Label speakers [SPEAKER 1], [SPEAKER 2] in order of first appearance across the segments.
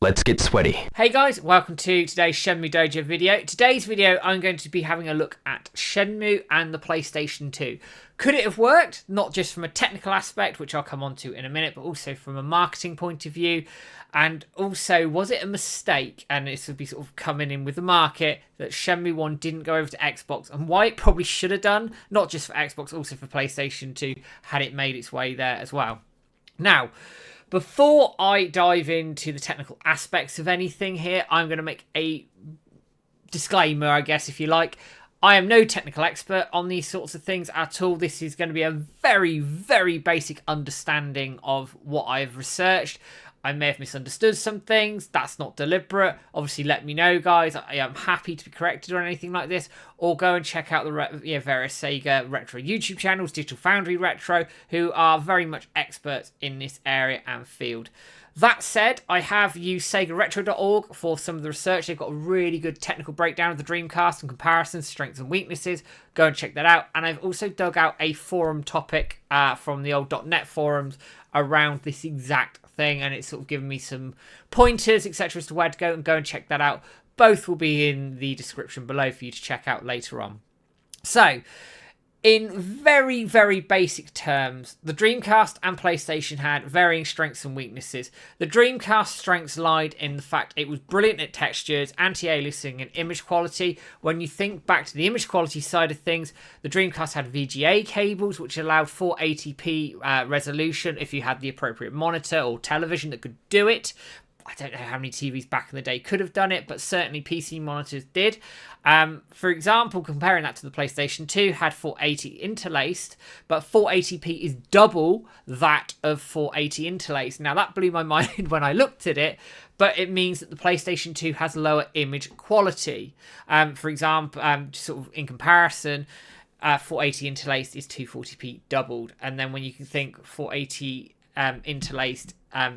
[SPEAKER 1] Let's get sweaty.
[SPEAKER 2] Hey guys, welcome to today's Shenmue Dojo video. Today's video, I'm going to be having a look at Shenmue and the PlayStation 2. Could it have worked? Not just from a technical aspect, which I'll come on to in a minute, but also from a marketing point of view. And also, was it a mistake, and this would be sort of coming in with the market, that Shenmue 1 didn't go over to Xbox, and why it probably should have done, not just for Xbox, also for PlayStation 2, had it made its way there as well. Now, before I dive into the technical aspects of anything here, I'm going to make a disclaimer, I guess, if you like. I am no technical expert on these sorts of things at all. This is going to be a very, very basic understanding of what I've researched. I may have misunderstood some things. That's not deliberate. Obviously, let me know, guys. I am happy to be corrected or anything like this. Or go and check out the various Sega Retro YouTube channels, Digital Foundry Retro, who are very much experts in this area and field. That said, I have used SegaRetro.org for some of the research. They've got a really good technical breakdown of the Dreamcast and comparisons, strengths and weaknesses. Go and check that out. And I've also dug out a forum topic from the old .NET forums around this exact thing, and it's sort of given me some pointers, etc., as to where to go and check that out. Both will be in the description below for you to check out later on. So, in very, very basic terms, the Dreamcast and PlayStation had varying strengths and weaknesses. The Dreamcast strengths lied in the fact it was brilliant at textures, anti-aliasing and image quality. When you think back to the image quality side of things, the Dreamcast had VGA cables which allowed 480p resolution if you had the appropriate monitor or television that could do it. I don't know how many TVs back in the day could have done it, but certainly PC monitors did. For example, comparing that to the PlayStation 2, had 480 interlaced, but 480p is double that of 480 interlaced. Now, that blew my mind when I looked at it, but it means that the PlayStation 2 has lower image quality. For example, sort of in comparison, 480 interlaced is 240p doubled. And then when you can think 480 interlaced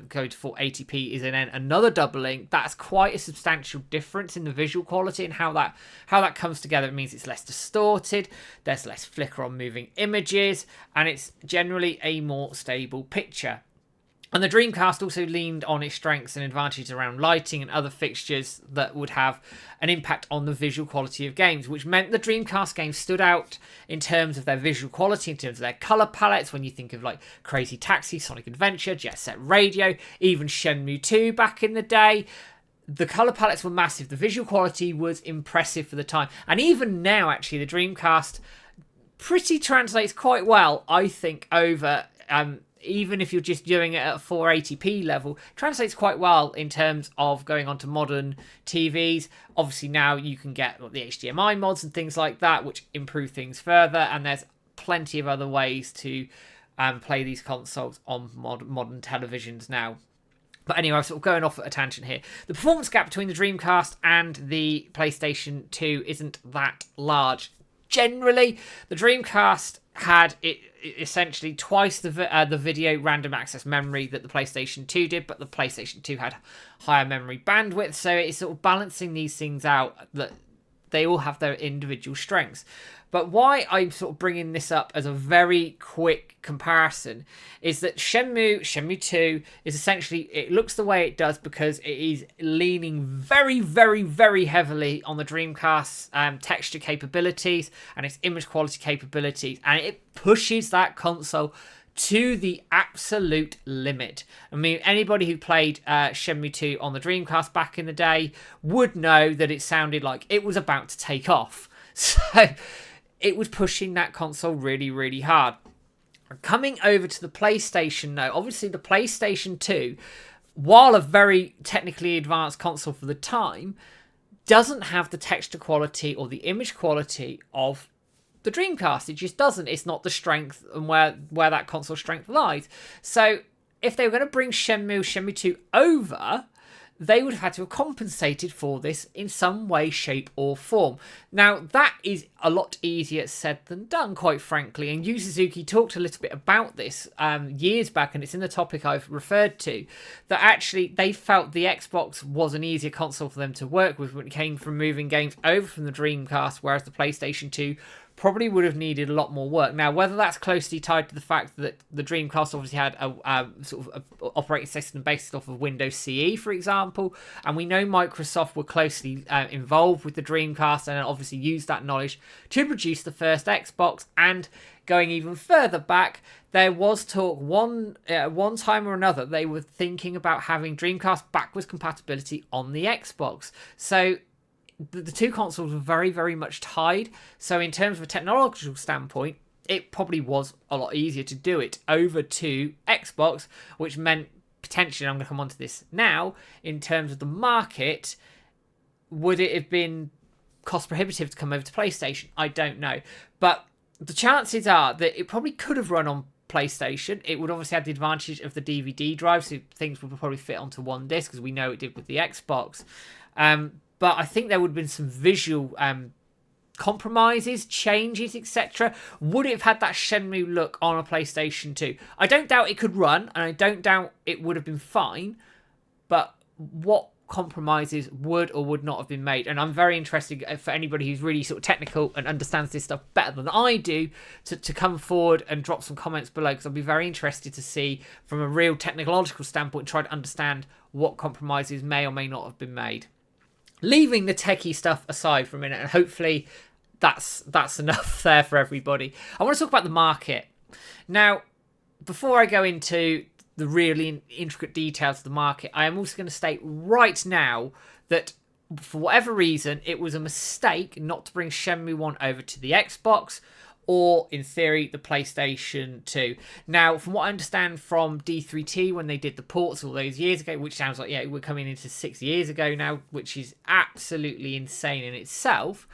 [SPEAKER 2] go to 480p is then another doubling, that's quite a substantial difference in the visual quality and how that comes together. It means it's less distorted, there's less flicker on moving images, and it's generally a more stable picture. And the Dreamcast also leaned on its strengths and advantages around lighting and other fixtures that would have an impact on the visual quality of games, which meant the Dreamcast games stood out in terms of their visual quality, in terms of their colour palettes. When you think of like Crazy Taxi, Sonic Adventure, Jet Set Radio, even Shenmue 2 back in the day, the colour palettes were massive. The visual quality was impressive for the time. And even now, actually, the Dreamcast pretty translates quite well, I think, over even if you're just doing it at a 480p level, translates quite well in terms of going onto modern TVs. Obviously now you can get the HDMI mods and things like that, which improve things further, and there's plenty of other ways to play these consoles on modern televisions now. But anyway, I'm sort of going off at a tangent here. The performance gap between the Dreamcast and the PlayStation 2 isn't that large. Generally, the Dreamcast had essentially twice the video random access memory that the PlayStation 2 did, but the PlayStation 2 had higher memory bandwidth, so it's sort of balancing these things out, that they all have their individual strengths. But why I'm sort of bringing this up as a very quick comparison is that Shenmue 2 is essentially, it looks the way it does because it is leaning very, very, very heavily on the Dreamcast's texture capabilities and its image quality capabilities, and it pushes that console to the absolute lit. I mean, anybody who played Shenmue 2 on the Dreamcast back in the day would know that it sounded like it was about to take off. So it was pushing that console really, really hard. Coming over to the PlayStation now, obviously the PlayStation 2, while a very technically advanced console for the time, doesn't have the texture quality or the image quality of the Dreamcast. It just doesn't. It's not the strength and where that console strength lies. So if they were going to bring Shenmue 2 over, they would have had to have compensated for this in some way, shape or form. Now, that is a lot easier said than done, quite frankly, and Yu Suzuki talked a little bit about this years back, and it's in the topic I've referred to, that actually they felt the Xbox was an easier console for them to work with when it came from moving games over from the Dreamcast, whereas the PlayStation 2 probably would have needed a lot more work. Now, whether that's closely tied to the fact that the Dreamcast obviously had a sort of a operating system based off of Windows CE, for example, and we know Microsoft were closely involved with the Dreamcast and obviously used that knowledge to produce the first Xbox. And going even further back, there was talk one time or another they were thinking about having Dreamcast backwards compatibility on the Xbox. So the two consoles were very, very much tied. So in terms of a technological standpoint, it probably was a lot easier to do it over to Xbox, which meant potentially, I'm going to come on to this now, in terms of the market, would it have been cost prohibitive to come over to PlayStation? I don't know. But the chances are that it probably could have run on PlayStation. It would obviously have the advantage of the DVD drive, so things would probably fit onto one disc, as we know it did with the Xbox. But I think there would have been some visual compromises, changes, etc. Would it have had that Shenmue look on a PlayStation 2? I don't doubt it could run, and I don't doubt it would have been fine, but what compromises would or would not have been made? And I'm very interested for anybody who's really sort of technical and understands this stuff better than I do to come forward and drop some comments below, because I'll be very interested to see from a real technological standpoint, try to understand what compromises may or may not have been made. Leaving the techie stuff aside for a minute, and hopefully that's enough there for everybody, I want to talk about the market. Now, before I go into the really intricate details of the market, I am also going to state right now that for whatever reason, it was a mistake not to bring Shenmue 1 over to the Xbox, or in theory the PlayStation 2. Now, from what I understand from D3T when they did the ports all those years ago, which sounds like, yeah, we're coming into 6 years ago now, which is absolutely insane in itself,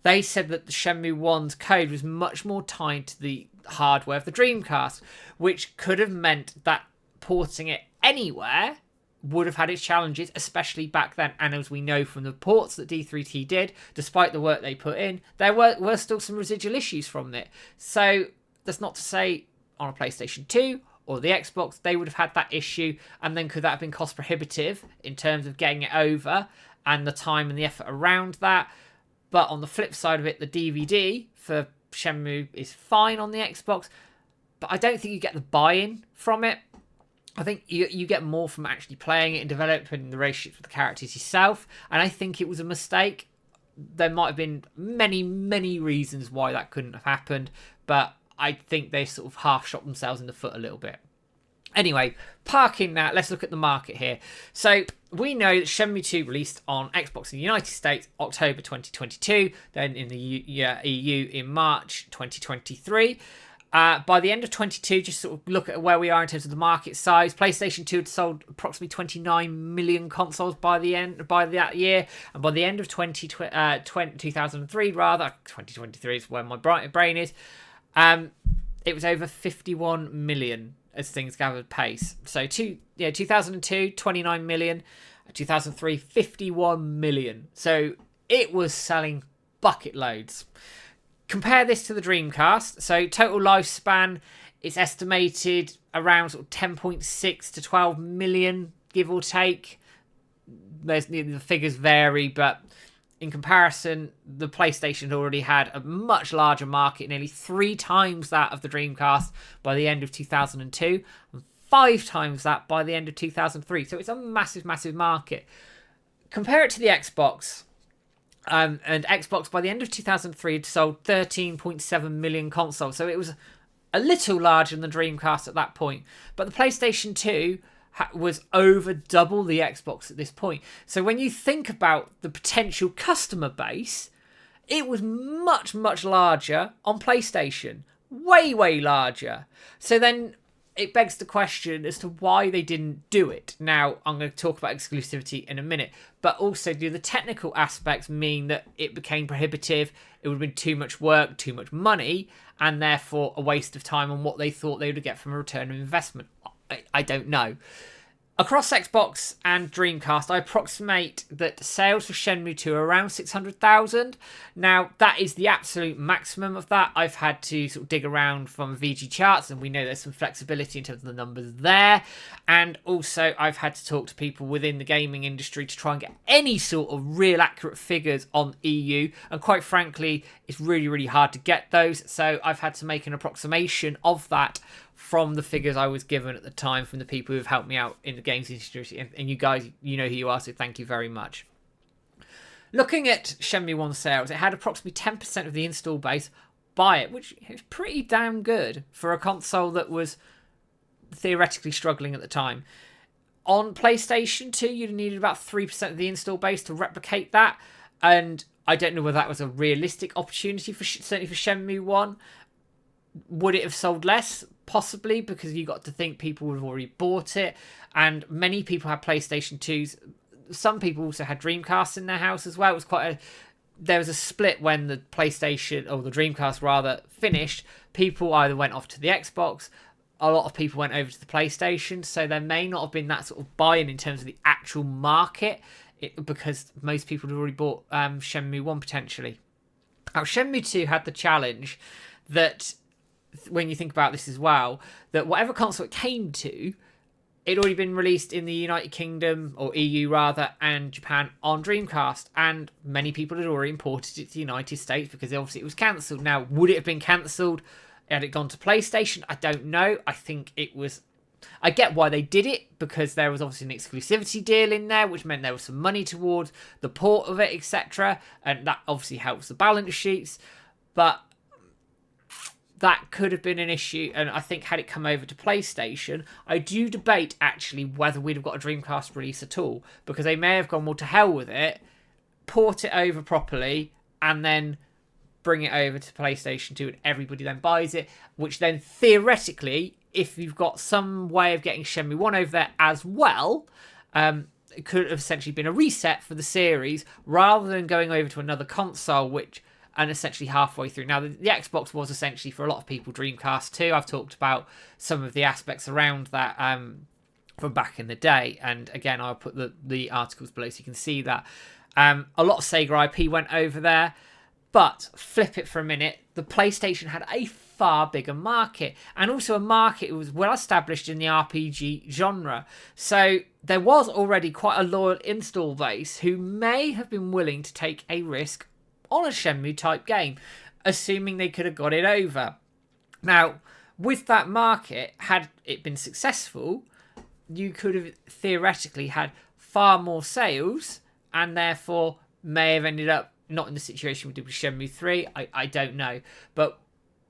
[SPEAKER 2] they said that the Shenmue 1's code was much more tied to the hardware of the Dreamcast, which could have meant that porting it anywhere would have had its challenges, especially back then. And as we know from the ports that D3T did, despite the work they put in, there were still some residual issues from it. So that's not to say on a PlayStation 2 or the Xbox they would have had that issue, and then could that have been cost prohibitive in terms of getting it over and the time and the effort around that. But on the flip side of it, the DVD for Shenmue is fine on the Xbox, but I don't think you get the buy-in from it. I think you get more from actually playing it and developing the relationships with the characters yourself. And I think it was a mistake. There might have been many, many reasons why that couldn't have happened, but I think they sort of half shot themselves in the foot a little bit. Anyway, parking that, let's look at the market here. So we know that Shenmue 2 released on Xbox in the United States October 2022, then in the EU in March 2023. By the end of 22, just sort of look at where we are in terms of the market size. PlayStation 2 had sold approximately 29 million consoles by that year, and by the end of 2003, rather 2023 is where my brain is. It was over 51 million as things gathered pace. So 2002, 29 million, 2003, 51 million. So it was selling bucket loads. Compare this to the Dreamcast. So total lifespan is estimated around sort of 10.6 to 12 million, give or take. The figures vary, but in comparison, the PlayStation already had a much larger market, nearly 3 times that of the Dreamcast by the end of 2002, and 5 times that by the end of 2003. So it's a massive, massive market. Compare it to the Xbox. And Xbox, by the end of 2003, had sold 13.7 million consoles. So it was a little larger than the Dreamcast at that point. But the PlayStation 2 was over double the Xbox at this point. So when you think about the potential customer base, it was much, much larger on PlayStation. Way, way larger. So then it begs the question as to why they didn't do it. Now, I'm going to talk about exclusivity in a minute, but also do the technical aspects mean that it became prohibitive, it would have been too much work, too much money, and therefore a waste of time on what they thought they would get from a return of investment? I don't know. Across Xbox and Dreamcast, I approximate that sales for Shenmue 2 are around 600,000. Now, that is the absolute maximum of that. I've had to sort of dig around from VG charts, and we know there's some flexibility in terms of the numbers there. And also, I've had to talk to people within the gaming industry to try and get any sort of real accurate figures on EU. And quite frankly, it's really, really hard to get those. So I've had to make an approximation of that from the figures I was given at the time from the people who have helped me out in the games industry. And you guys, you know who you are, so thank you very much. Looking at Shenmue 1 sales, it had approximately 10% of the install base buy it, which is pretty damn good for a console that was theoretically struggling at the time. On PlayStation 2, you'd needed about 3% of the install base to replicate that, and I don't know whether that was a realistic opportunity, certainly for Shenmue 1. Would it have sold less? Possibly, because you got to think people would have already bought it, and many people had PlayStation 2s. Some people also had Dreamcasts in their house as well. It was there was a split when the PlayStation, or the Dreamcast rather, finished. People either went off to the Xbox, a lot of people went over to the PlayStation, so there may not have been that sort of buy-in terms of the actual market, because most people had already bought Shenmue 1 potentially. Now, Shenmue 2 had the challenge that, when you think about this as well, that whatever console it came to, it'd already been released in the United Kingdom, or EU rather, and Japan on Dreamcast, and many people had already imported it to the United States because obviously it was cancelled. Now, would it have been cancelled had it gone to PlayStation? I don't know. I think it was... I get why they did it, because there was obviously an exclusivity deal in there, which meant there was some money towards the port of it, etc., and that obviously helps the balance sheets, but that could have been an issue. And I think had it come over to PlayStation, I do debate actually whether we'd have got a Dreamcast release at all, because they may have gone, well, to hell with it, port it over properly, and then bring it over to PlayStation 2, and everybody then buys it, which then theoretically, if you've got some way of getting Shenmue 1 over there as well, it could have essentially been a reset for the series, rather than going over to another console, and essentially halfway through. Now, the Xbox was essentially, for a lot of people, Dreamcast 2. I've talked about some of the aspects around that from back in the day. And again, I'll put the articles below so you can see that. A lot of Sega IP went over there. But flip it for a minute, the PlayStation had a far bigger market. And also a market that was well established in the RPG genre. So there was already quite a loyal install base who may have been willing to take a risk on a Shenmue type game, assuming they could have got it over. Now, with that market, had it been successful, you could have theoretically had far more sales, and therefore may have ended up not in the situation we did with Shenmue 3. I don't know, but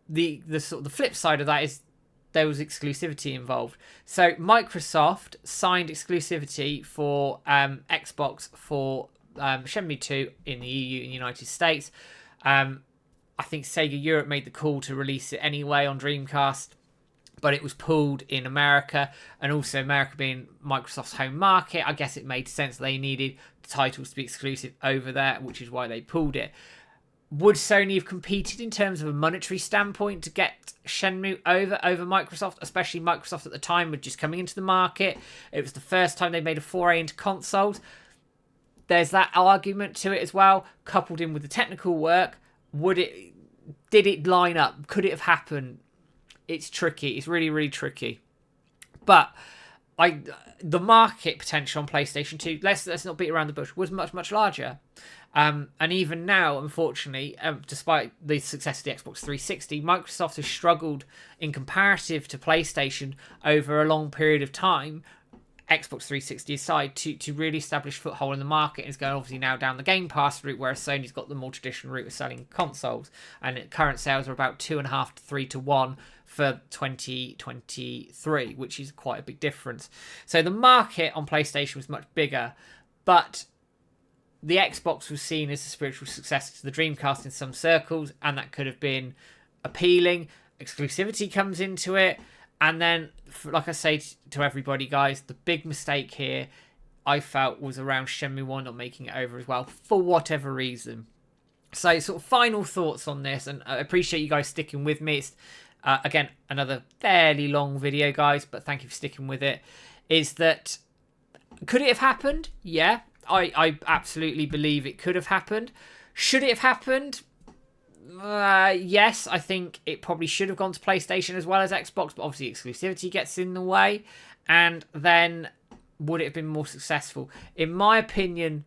[SPEAKER 2] the sort of the flip side of that is there was exclusivity involved. So Microsoft signed exclusivity for Xbox for Shenmue 2 in the EU and United States. I think Sega Europe made the call to release it anyway on Dreamcast, but it was pulled in America, and also America being Microsoft's home market, I guess it made sense they needed the titles to be exclusive over there, which is why they pulled it. Would Sony have competed in terms of a monetary standpoint to get Shenmue over Microsoft? Especially Microsoft at the time were just coming into the market. It was the first time they made a foray into consoles. There's that argument to it as well, coupled in with the technical work. Did it line up? Could it have happened? It's tricky. It's really, really tricky. But the market potential on PlayStation 2, let's not beat around the bush, was much, much larger. And even now, unfortunately, despite the success of the Xbox 360, Microsoft has struggled in comparative to PlayStation over a long period of time, Xbox 360 aside, to really establish foothold in the market. Is going obviously now down the Game Pass route, whereas Sony's got the more traditional route of selling consoles, and current sales are about 2.5 to 3 to 1 for 2023, which is quite a big difference. So the market on PlayStation was much bigger, but the Xbox was seen as a spiritual successor to the Dreamcast in some circles, and that could have been appealing. Exclusivity comes into it. And then, like I say to everybody, guys, the big mistake here, I felt, was around Shenmue 1 not making it over as well, for whatever reason. So, sort of final thoughts on this, and I appreciate you guys sticking with me. It's, again, another fairly long video, guys, but thank you for sticking with it, is that Could it have happened? Yeah, I absolutely believe it could have happened. Should it have happened? Yes, I think it probably should have gone to PlayStation as well as Xbox, but obviously exclusivity gets in the way. And then would it have been more successful? In my opinion,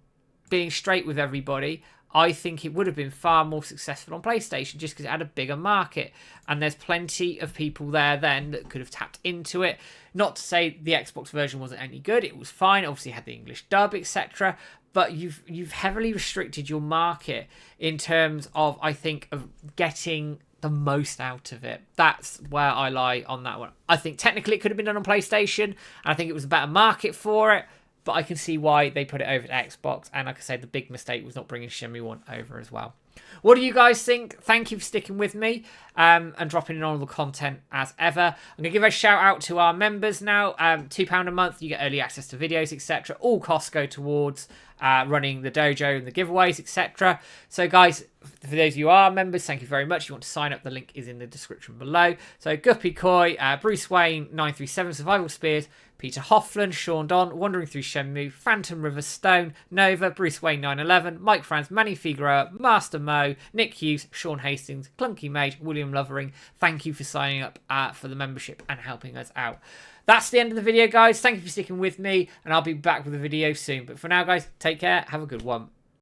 [SPEAKER 2] being straight with everybody, I think it would have been far more successful on PlayStation just because it had a bigger market. And there's plenty of people there then that could have tapped into it. Not to say the Xbox version wasn't any good. It was fine. Obviously, it had the English dub, etc. But you've heavily restricted your market in terms of, I think, of getting the most out of it. That's where I lie on that one. I think technically it could have been done on PlayStation, and I think it was a better market for it. But I can see why they put it over to Xbox. And like I said, the big mistake was not bringing Shenmue 1 over as well. What do you guys think? Thank you for sticking with me and dropping in all the content as ever. I'm going to give a shout out to our members now. £2 a month, you get early access to videos, etc. All costs go towards running the dojo and the giveaways, etc. So guys, for those of you who are members, thank you very much. If you want to sign up, the link is in the description below. So Guppy Koi, Bruce Wayne, 937 Survival Spears, Peter Hoffland, Sean Don, Wandering Through Shenmue, Phantom River Stone, Nova, Bruce Wayne 911, Mike Franz, Manny Figueroa, Master Mo, Nick Hughes, Sean Hastings, Clunky Mage, William Lovering. Thank you for signing up for the membership and helping us out. That's the end of the video, guys. Thank you for sticking with me, and I'll be back with a video soon. But for now, guys, take care. Have a good one.